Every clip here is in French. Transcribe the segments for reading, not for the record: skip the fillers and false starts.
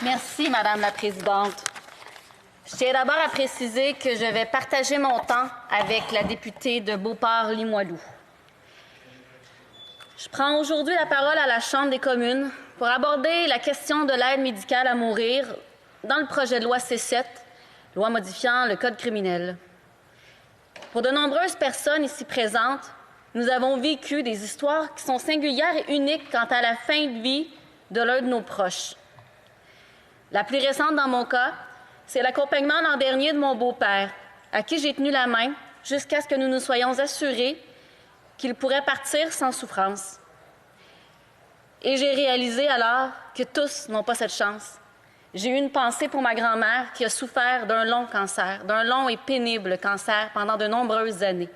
Merci, Madame la Présidente. Je tiens d'abord à préciser que je vais partager mon temps avec la députée de Beauport-Limoilou. Je prends aujourd'hui la parole à la Chambre des communes pour aborder la question de l'aide médicale à mourir dans le projet de loi C7, loi modifiant le Code criminel. Pour de nombreuses personnes ici présentes, nous avons vécu des histoires qui sont singulières et uniques quant à la fin de vie de l'un de nos proches. La plus récente dans mon cas, c'est l'accompagnement l'an dernier de mon beau-père, à qui j'ai tenu la main jusqu'à ce que nous nous soyons assurés qu'il pourrait partir sans souffrance. Et j'ai réalisé alors que tous n'ont pas cette chance. J'ai eu une pensée pour ma grand-mère qui a souffert d'un long cancer, d'un long et pénible cancer pendant de nombreuses années.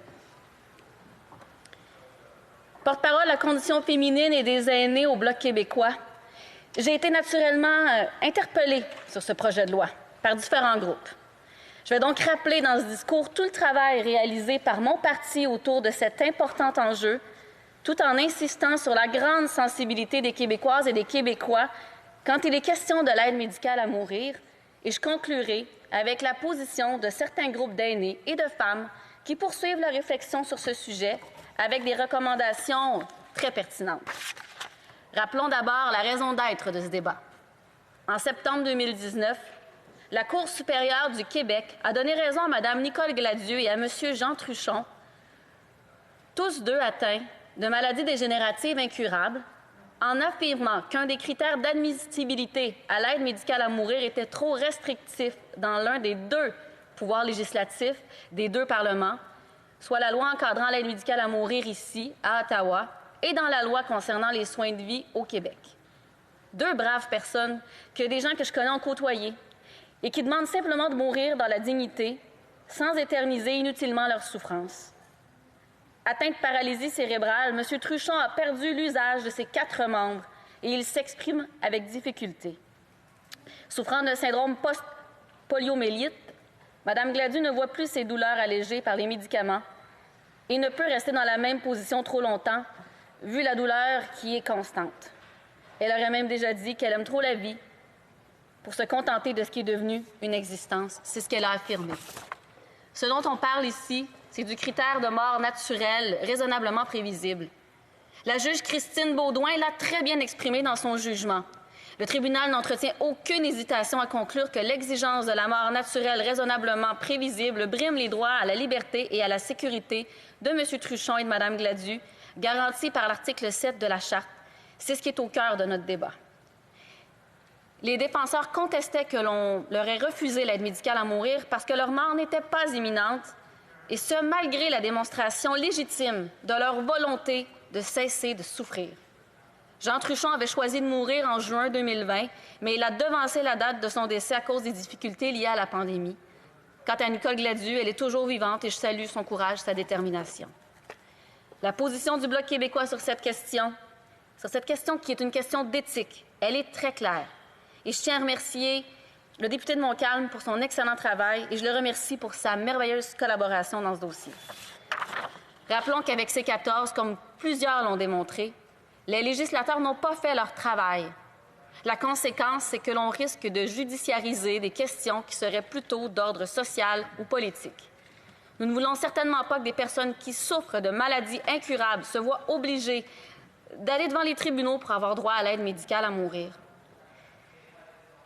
Porte-parole de la condition féminine et des aînés au Bloc québécois, j'ai été naturellement interpellée sur ce projet de loi par différents groupes. Je vais donc rappeler dans ce discours tout le travail réalisé par mon parti autour de cet important enjeu, tout en insistant sur la grande sensibilité des Québécoises et des Québécois quand il est question de l'aide médicale à mourir, et je conclurai avec la position de certains groupes d'aînés et de femmes qui poursuivent la réflexion sur ce sujet avec des recommandations très pertinentes. Rappelons d'abord la raison d'être de ce débat. En septembre 2019, la Cour supérieure du Québec a donné raison à Mme Nicole Gladieux et à M. Jean Truchon, tous deux atteints de maladies dégénératives incurables, en affirmant qu'un des critères d'admissibilité à l'aide médicale à mourir était trop restrictif dans l'un des deux pouvoirs législatifs des deux parlements, soit la loi encadrant l'aide médicale à mourir ici, à Ottawa, et dans la loi concernant les soins de vie au Québec. Deux braves personnes que des gens que je connais ont côtoyées et qui demandent simplement de mourir dans la dignité, sans éterniser inutilement leur souffrance. Atteint de paralysie cérébrale, M. Truchon a perdu l'usage de ses 4 membres et il s'exprime avec difficulté. Souffrant d'un syndrome post-poliomyélite, Mme Gladieux ne voit plus ses douleurs allégées par les médicaments et ne peut rester dans la même position trop longtemps, vu la douleur qui est constante. Elle aurait même déjà dit qu'elle aime trop la vie pour se contenter de ce qui est devenu une existence. C'est ce qu'elle a affirmé. Ce dont on parle ici, c'est du critère de mort naturelle raisonnablement prévisible. La juge Christine Beaudoin l'a très bien exprimé dans son jugement. Le tribunal n'entretient aucune hésitation à conclure que l'exigence de la mort naturelle raisonnablement prévisible brime les droits à la liberté et à la sécurité de M. Truchon et de Mme Gladieux, garantis par l'article 7 de la Charte. C'est ce qui est au cœur de notre débat. Les défenseurs contestaient que l'on leur ait refusé l'aide médicale à mourir parce que leur mort n'était pas imminente, et ce, malgré la démonstration légitime de leur volonté de cesser de souffrir. Jean Truchon avait choisi de mourir en juin 2020, mais il a devancé la date de son décès à cause des difficultés liées à la pandémie. Quant à Nicole Gladieux, elle est toujours vivante et je salue son courage, sa détermination. La position du Bloc québécois sur cette question qui est une question d'éthique, elle est très claire. Et je tiens à remercier le député de Montcalm pour son excellent travail et je le remercie pour sa merveilleuse collaboration dans ce dossier. Rappelons qu'avec C14, comme plusieurs l'ont démontré, les législateurs n'ont pas fait leur travail. La conséquence, c'est que l'on risque de judiciariser des questions qui seraient plutôt d'ordre social ou politique. Nous ne voulons certainement pas que des personnes qui souffrent de maladies incurables se voient obligées d'aller devant les tribunaux pour avoir droit à l'aide médicale à mourir.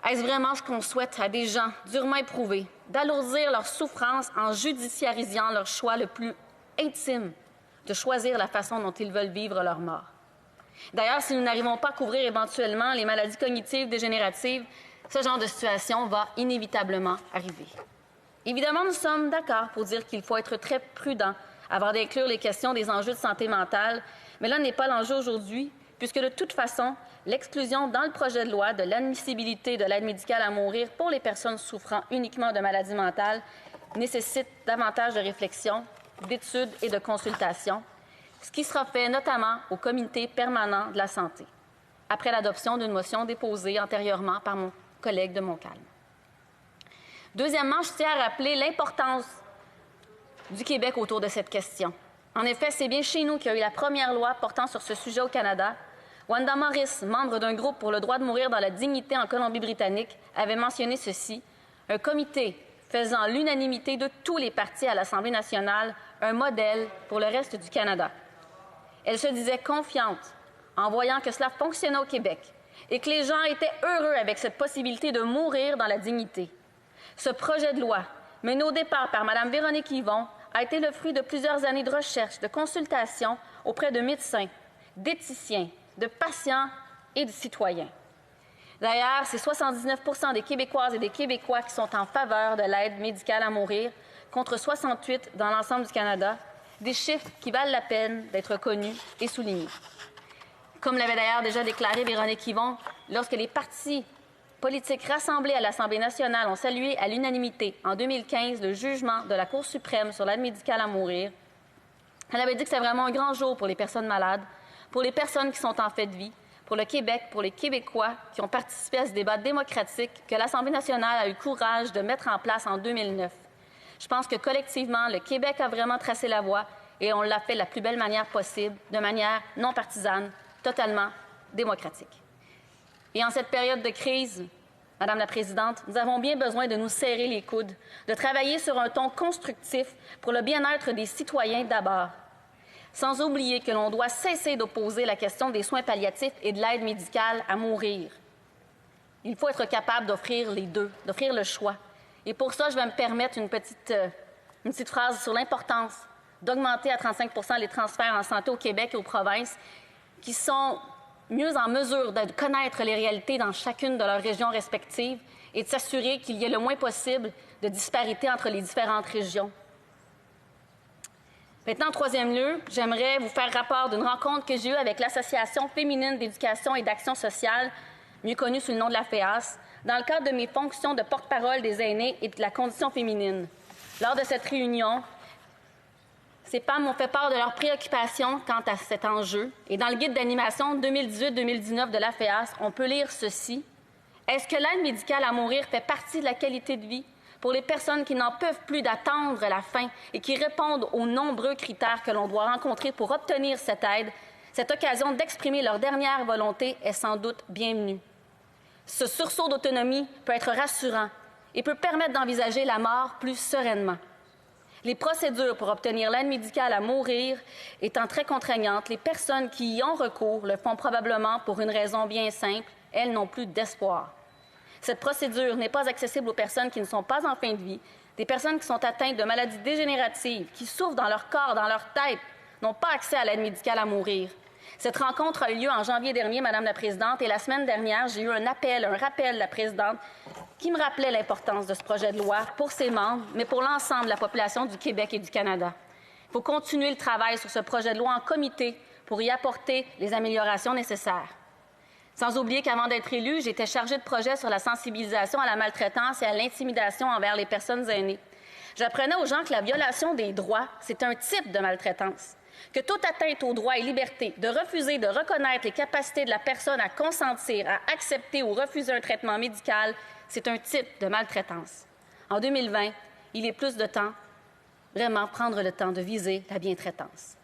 Est-ce vraiment ce qu'on souhaite à des gens durement éprouvés, d'alourdir leur souffrance en judiciarisant leur choix le plus intime de choisir la façon dont ils veulent vivre leur mort? D'ailleurs, si nous n'arrivons pas à couvrir éventuellement les maladies cognitives dégénératives, ce genre de situation va inévitablement arriver. Évidemment, nous sommes d'accord pour dire qu'il faut être très prudent avant d'inclure les questions des enjeux de santé mentale, mais là n'est pas l'enjeu aujourd'hui, puisque de toute façon, l'exclusion dans le projet de loi de l'admissibilité de l'aide médicale à mourir pour les personnes souffrant uniquement de maladies mentales nécessite davantage de réflexion, d'études et de consultations, ce qui sera fait notamment au Comité permanent de la santé, après l'adoption d'une motion déposée antérieurement par mon collègue de Montcalm. Deuxièmement, je tiens à rappeler l'importance du Québec autour de cette question. En effet, c'est bien chez nous qu'il y a eu la première loi portant sur ce sujet au Canada, Wanda Morris, membre d'un groupe pour le droit de mourir dans la dignité en Colombie-Britannique, avait mentionné ceci: « Un comité faisant l'unanimité de tous les partis à l'Assemblée nationale, un modèle pour le reste du Canada. » Elle se disait confiante en voyant que cela fonctionnait au Québec et que les gens étaient heureux avec cette possibilité de mourir dans la dignité. Ce projet de loi, mené au départ par Mme Véronique Yvon, a été le fruit de plusieurs années de recherche, de consultation auprès de médecins, d'éthiciens, de patients et de citoyens. D'ailleurs, c'est 79 % des Québécoises et des Québécois qui sont en faveur de l'aide médicale à mourir, contre 68 % dans l'ensemble du Canada, des chiffres qui valent la peine d'être connus et soulignés. Comme l'avait d'ailleurs déjà déclaré Véronique Yvon, lorsque les partis politiques rassemblés à l'Assemblée nationale ont salué à l'unanimité en 2015 le jugement de la Cour suprême sur l'aide médicale à mourir, elle avait dit que c'était vraiment un grand jour pour les personnes malades, pour les personnes qui sont en fait de vie, pour le Québec, pour les Québécois qui ont participé à ce débat démocratique que l'Assemblée nationale a eu le courage de mettre en place en 2009. Je pense que collectivement, le Québec a vraiment tracé la voie et on l'a fait de la plus belle manière possible, de manière non partisane, totalement démocratique. Et en cette période de crise, Madame la Présidente, nous avons bien besoin de nous serrer les coudes, de travailler sur un ton constructif pour le bien-être des citoyens d'abord, sans oublier que l'on doit cesser d'opposer la question des soins palliatifs et de l'aide médicale à mourir. Il faut être capable d'offrir les deux, d'offrir le choix. Et pour ça, je vais me permettre une petite phrase sur l'importance d'augmenter à 35 % les transferts en santé au Québec et aux provinces qui sont mieux en mesure de connaître les réalités dans chacune de leurs régions respectives et de s'assurer qu'il y ait le moins possible de disparités entre les différentes régions. Maintenant, en troisième lieu, j'aimerais vous faire rapport d'une rencontre que j'ai eue avec l'Association féminine d'éducation et d'action sociale, mieux connue sous le nom de la FEAS, dans le cadre de mes fonctions de porte-parole des aînés et de la condition féminine. Lors de cette réunion, ces femmes m'ont fait part de leurs préoccupations quant à cet enjeu. Et dans le guide d'animation 2018-2019 de la FEAS, on peut lire ceci. « Est-ce que l'aide médicale à mourir fait partie de la qualité de vie pour les personnes qui n'en peuvent plus d'attendre la fin et qui répondent aux nombreux critères que l'on doit rencontrer pour obtenir cette aide? Cette occasion d'exprimer leur dernière volonté est sans doute bienvenue. Ce sursaut d'autonomie peut être rassurant et peut permettre d'envisager la mort plus sereinement. Les procédures pour obtenir l'aide médicale à mourir étant très contraignantes, les personnes qui y ont recours le font probablement pour une raison bien simple, elles n'ont plus d'espoir. Cette procédure n'est pas accessible aux personnes qui ne sont pas en fin de vie, des personnes qui sont atteintes de maladies dégénératives, qui souffrent dans leur corps, dans leur tête, n'ont pas accès à l'aide médicale à mourir. Cette rencontre a eu lieu en janvier dernier, Madame la Présidente, et la semaine dernière, j'ai eu un rappel de la Présidente qui me rappelait l'importance de ce projet de loi pour ses membres, mais pour l'ensemble de la population du Québec et du Canada. Il faut continuer le travail sur ce projet de loi en comité pour y apporter les améliorations nécessaires. Sans oublier qu'avant d'être élue, j'étais chargée de projet sur la sensibilisation à la maltraitance et à l'intimidation envers les personnes aînées. J'apprenais aux gens que la violation des droits, c'est un type de maltraitance, que toute atteinte aux droits et libertés, de refuser de reconnaître les capacités de la personne à consentir, à accepter ou refuser un traitement médical, c'est un type de maltraitance. En 2020, il est plus de temps, vraiment prendre le temps de viser la bientraitance.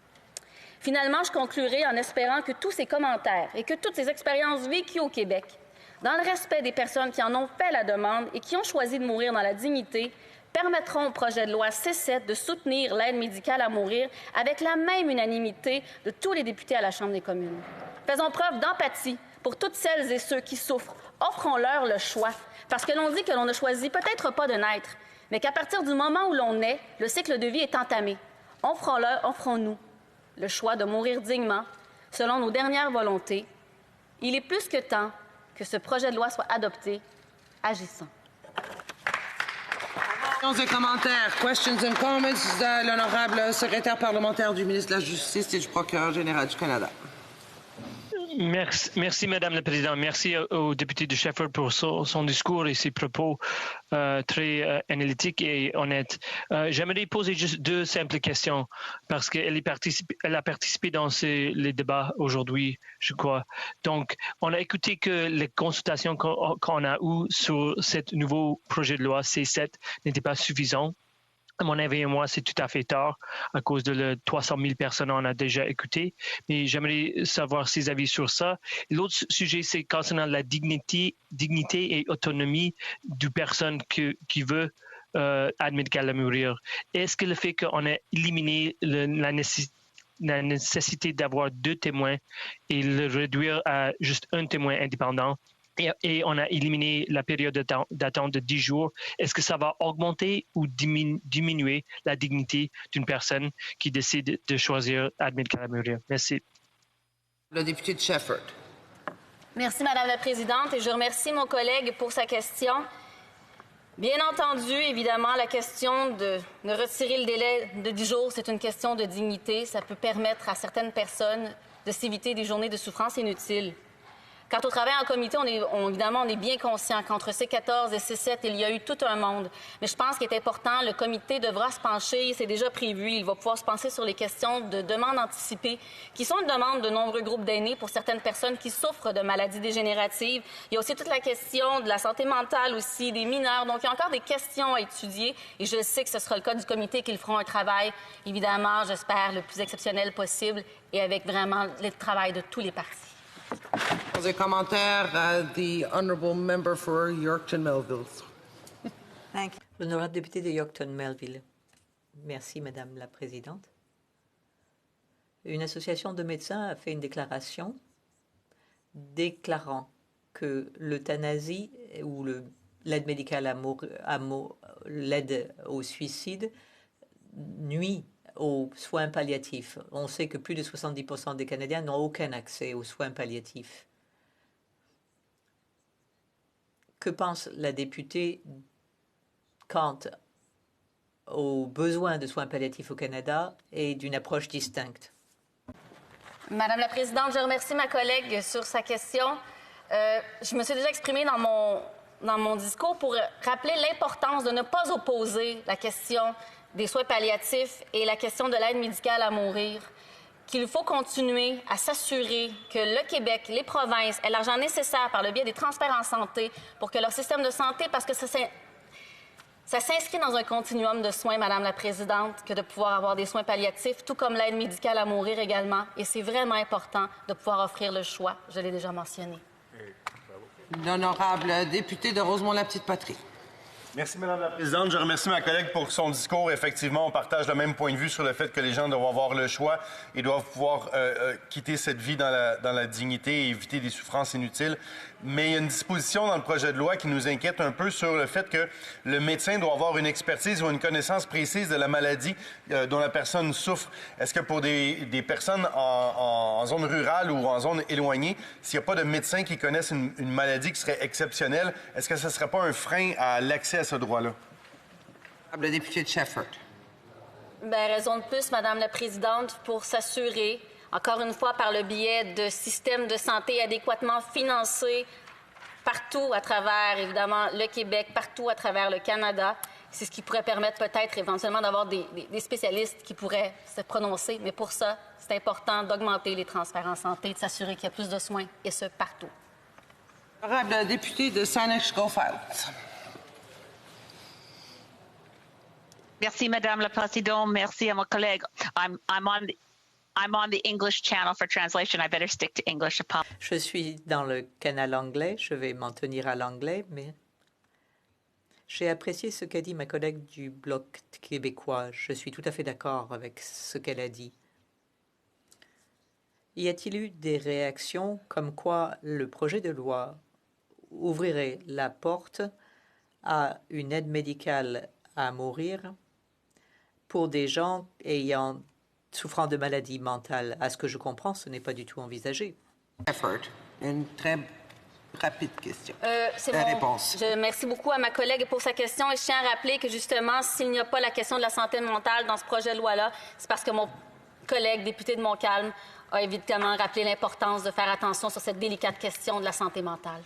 Finalement, je conclurai en espérant que tous ces commentaires et que toutes ces expériences vécues au Québec, dans le respect des personnes qui en ont fait la demande et qui ont choisi de mourir dans la dignité, permettront au projet de loi C7 de soutenir l'aide médicale à mourir avec la même unanimité de tous les députés à la Chambre des communes. Faisons preuve d'empathie pour toutes celles et ceux qui souffrent. Offrons-leur le choix, parce que l'on dit que l'on ne choisit peut-être pas de naître, mais qu'à partir du moment où l'on naît, le cycle de vie est entamé. Offrons-nous le choix de mourir dignement, selon nos dernières volontés. Il est plus que temps que ce projet de loi soit adopté. Agissons. Questions et commentaires. Questions and comments. L'honorable secrétaire parlementaire du ministre de la Justice et du procureur général du Canada. Merci, Madame la Présidente. Merci au député de Shefford pour son discours et ses propos très analytiques et honnêtes. J'aimerais poser juste deux simples questions parce qu'elle a participé dans les débats aujourd'hui, je crois. Donc, on a écouté que les consultations qu'on a eues sur ce nouveau projet de loi C7 n'étaient pas suffisantes. À mon avis, moi, c'est tout à fait tard à cause de 300 000 personnes on a déjà écouté. Mais j'aimerais savoir ses avis sur ça. L'autre sujet, c'est concernant la dignité et autonomie d'une personne qui veut aide médicale à mourir. Est-ce que le fait qu'on a éliminé la nécessité d'avoir 2 témoins et le réduire à juste un témoin indépendant, et on a éliminé la période d'attente de 10 jours, est-ce que ça va augmenter ou diminuer la dignité d'une personne qui décide de choisir aide médicale à mourir? Merci. Le député de Shefford. Merci, Madame la Présidente, et je remercie mon collègue pour sa question. Bien entendu, évidemment, la question de retirer le délai de 10 jours, c'est une question de dignité. Ça peut permettre à certaines personnes de s'éviter des journées de souffrance inutiles. Quant au travail en comité, évidemment, on est bien conscient qu'entre C14 et C7, il y a eu tout un monde. Mais je pense qu'il est important, le comité devra se pencher, c'est déjà prévu, il va pouvoir se pencher sur les questions de demandes anticipées, qui sont une demande de nombreux groupes d'aînés pour certaines personnes qui souffrent de maladies dégénératives. Il y a aussi toute la question de la santé mentale aussi, des mineurs. Donc, il y a encore des questions à étudier et je sais que ce sera le cas du comité, qu'ils feront un travail, évidemment, j'espère, le plus exceptionnel possible et avec vraiment le travail de tous les partis. Des commentaires, the honourable member for Yorkton-Melville. Thank you. L'honorable député de Yorkton-Melville. Merci, Madame la Présidente. Une association de médecins a fait une déclaration déclarant que l'euthanasie ou l'aide médicale l'aide au suicide nuit aux soins palliatifs. On sait que plus de 70% des Canadiens n'ont aucun accès aux soins palliatifs. Que pense la députée quant aux besoins de soins palliatifs au Canada et d'une approche distincte? Madame la Présidente, je remercie ma collègue sur sa question. Je me suis déjà exprimée dans mon discours pour rappeler l'importance de ne pas opposer la question des soins palliatifs et la question de l'aide médicale à mourir, qu'il faut continuer à s'assurer que le Québec, les provinces aient l'argent nécessaire par le biais des transferts en santé pour que leur système de santé, parce que ça s'inscrit dans un continuum de soins, Madame la Présidente, que de pouvoir avoir des soins palliatifs, tout comme l'aide médicale à mourir également. Et c'est vraiment important de pouvoir offrir le choix. Je l'ai déjà mentionné. L'honorable député de Rosemont-la-Petite-Patrie. Merci, Madame la Présidente. Je remercie ma collègue pour son discours. Effectivement, on partage le même point de vue sur le fait que les gens doivent avoir le choix et doivent pouvoir quitter cette vie dans la dignité et éviter des souffrances inutiles. Mais il y a une disposition dans le projet de loi qui nous inquiète un peu sur le fait que le médecin doit avoir une expertise ou une connaissance précise de la maladie dont la personne souffre. Est-ce que pour des personnes en zone rurale ou en zone éloignée, s'il n'y a pas de médecins qui connaissent une maladie qui serait exceptionnelle, est-ce que ce ne serait pas un frein à l'accès à ce droit-là? Le député de Shefford. Bien, raison de plus, Madame la Présidente, pour s'assurer, encore une fois, par le biais de systèmes de santé adéquatement financés partout à travers, évidemment, le Québec, partout à travers le Canada. C'est ce qui pourrait permettre peut-être éventuellement d'avoir des spécialistes qui pourraient se prononcer. Mais pour ça, c'est important d'augmenter les transferts en santé, de s'assurer qu'il y a plus de soins, et ce, partout. Honorable député de Saanich-Schofield. Merci, Madame la Présidente. Merci à mon collègue. I'm on the English channel for translation. I better stick to English. Je suis dans le canal anglais. Je vais m'en tenir à l'anglais, mais j'ai apprécié ce qu'a dit ma collègue du Bloc québécois. Je suis tout à fait d'accord avec ce qu'elle a dit. Y a-t-il eu des réactions comme quoi le projet de loi ouvrirait la porte à une aide médicale à mourir pour des gens souffrant de maladies mentales? À ce que je comprends, ce n'est pas du tout envisagé. Une très rapide question. Réponse. Merci beaucoup à ma collègue pour sa question et je tiens à rappeler que justement, s'il n'y a pas la question de la santé mentale dans ce projet de loi-là, c'est parce que mon collègue député de Montcalm a évidemment rappelé l'importance de faire attention sur cette délicate question de la santé mentale.